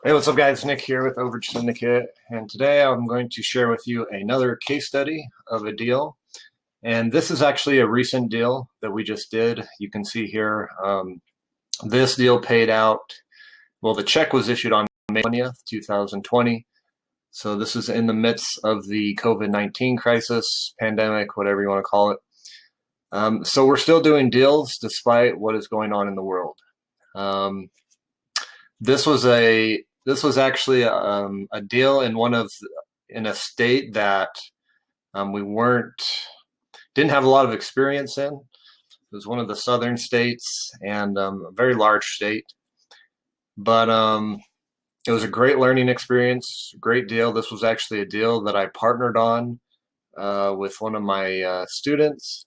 Hey, what's up, guys? Nick here with Overage Syndicate, and today I'm going to share with you another case study of a deal. And this is actually a recent deal that we just did. You can see here, this deal paid out. Well, the check was issued on May 20th, 2020. So this is in the midst of the COVID-19 crisis, pandemic, whatever you want to call it. So we're still doing deals despite what is going on in the world. Um, this was actually a deal in a state that we weren't didn't have a lot of experience in. It was one of the southern states and a very large state, but it was a great learning experience, great deal. This was actually a deal that I partnered on with one of my students,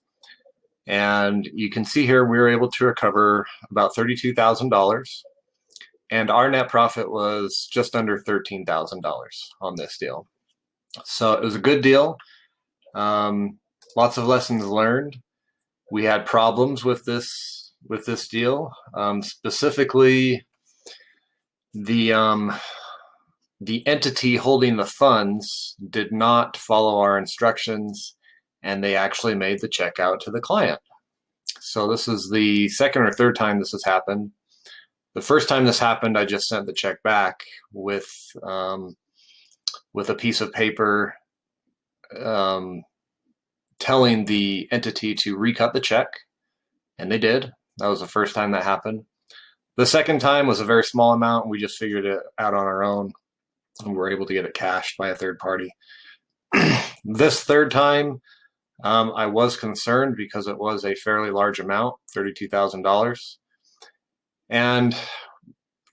and you can see here we were able to recover about $32,000. And our net profit was just under $13,000 on this deal. So it was a good deal. Lots of lessons learned. We had problems with this deal. Specifically, the the entity holding the funds did not follow our instructions, and they actually made the check out to the client. So this is the second or third time this has happened. The first time this happened, I just sent the check back with a piece of paper um, telling the entity to recut the check, and they did. That was the first time that happened. The second time was a very small amount. We just figured it out on our own, and we were able to get it cashed by a third party. This third time, I was concerned because it was a fairly large amount, $32,000. And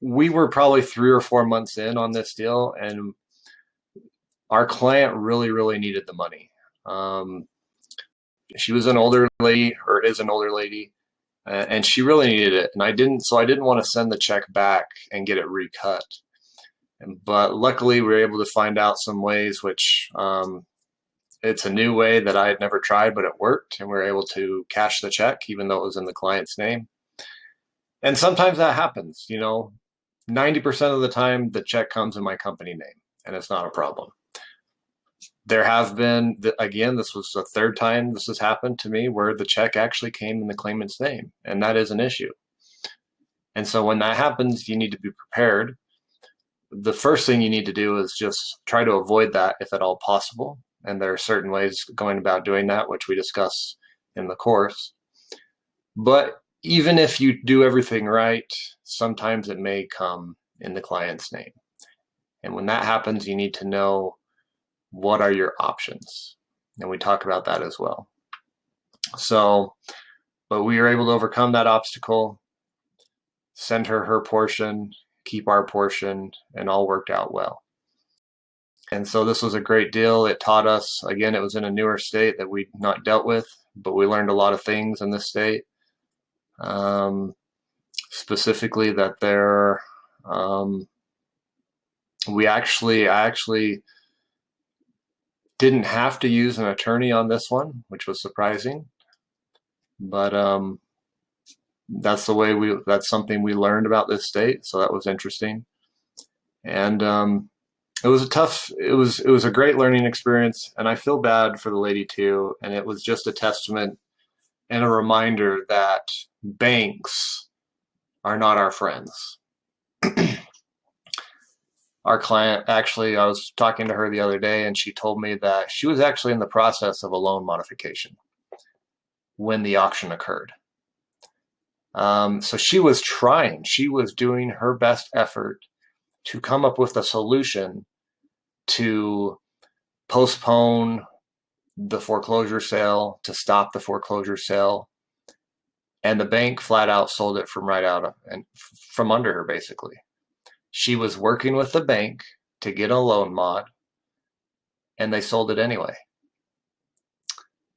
we were probably 3 or 4 months in on this deal, and our client really, really needed the money. She was an older lady, or is an older lady, and she really needed it. And I didn't want to send the check back and get it recut. But luckily, we were able to find out some ways, which it's a new way that I had never tried, but it worked, and we were able to cash the check, even though it was in the client's name. And sometimes that happens, 90% of the time, the check comes in my company name, and it's not a problem. There have been, again, this was the third time this has happened to me where the check actually came in the claimant's name, and that is an issue. And so when that happens, you need to be prepared. The first thing you need to do is just try to avoid that if at all possible. And there are certain ways going about doing that, which we discuss in the course. But even if you do everything right, sometimes it may come in the client's name. And when that happens, you need to know what are your options. And we talk about that as well. So, but we were able to overcome that obstacle, send her portion, keep our portion, and all worked out well. And so this was a great deal. It taught us, again, it was in a newer state that we'd not dealt with, but we learned a lot of things in this state. Specifically that I actually didn't have to use an attorney on this one, which was surprising. But that's something we learned about this state, so that was interesting. And it was a great learning experience, and I feel bad for the lady too. And it was just a testament and a reminder that banks are not our friends. Our client, actually, I was talking to her the other day, and she told me that she was actually in the process of a loan modification when the auction occurred. So she was doing her best effort to come up with a solution to postpone the foreclosure sale, to stop the foreclosure sale, and the bank flat out sold it from right out and from under her, basically. She was working with the bank to get a loan mod, and they sold it anyway.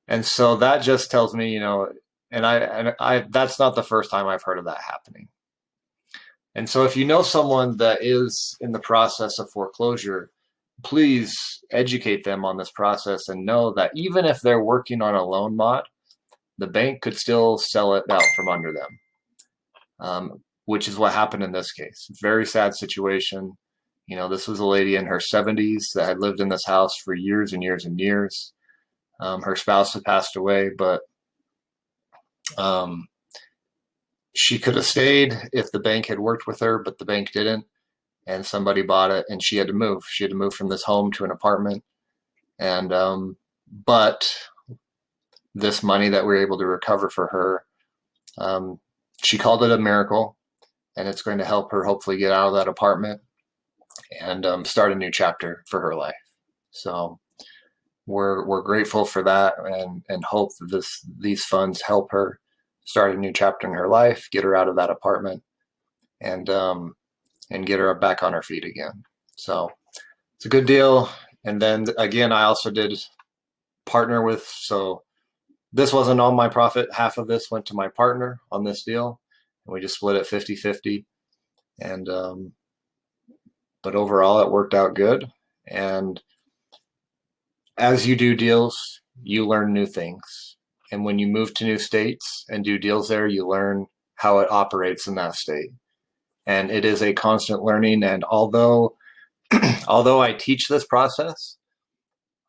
And so that just tells me, and I that's not the first time I've heard of that happening. And so if you know someone that is in the process of foreclosure, please educate them on this process and know that even if they're working on a loan mod, the bank could still sell it out from under them, which is what happened in this case. Very sad situation. You know, this was a lady in her 70s that had lived in this house for years and years and years. Her spouse had passed away, but um, she could have stayed if the bank had worked with her, but the bank didn't, and somebody bought it, and she had to move. She had to move from this home to an apartment, and but this money that we were able to recover for her, um, she called it a miracle, and it's going to help her hopefully get out of that apartment and start a new chapter for her life. So we're grateful for that, and hope that these funds help her start a new chapter in her life, get her out of that apartment, and get her back on her feet again. So it's a good deal. And then again, I also did partner with, so this wasn't all my profit. Half of this went to my partner on this deal, and we just split it 50-50. And but overall, it worked out good. And as you do deals, you learn new things. And when you move to new states and do deals there, you learn how it operates in that state. And it is a constant learning. And although I teach this process,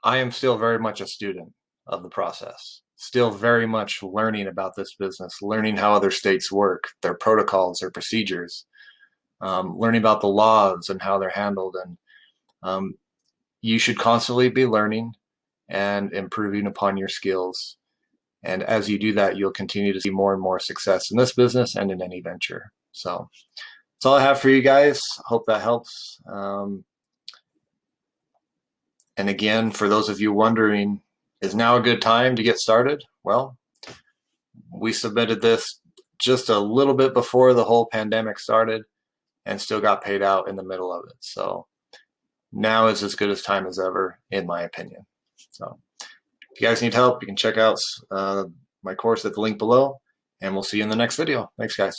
I am still very much a student of the process. Still very much learning about this business, learning how other states work, their protocols, their procedures, learning about the laws and how they're handled. And you should constantly be learning and improving upon your skills. And as you do that, you'll continue to see more and more success in this business and in any venture. So that's all I have for you guys. Hope that helps. And again, for those of you wondering, is now a good time to get started? Well, we submitted this just a little bit before the whole pandemic started and still got paid out in the middle of it. So now is as good a time as ever, in my opinion. So if you guys need help, you can check out my course at the link below, and we'll see you in the next video. Thanks, guys.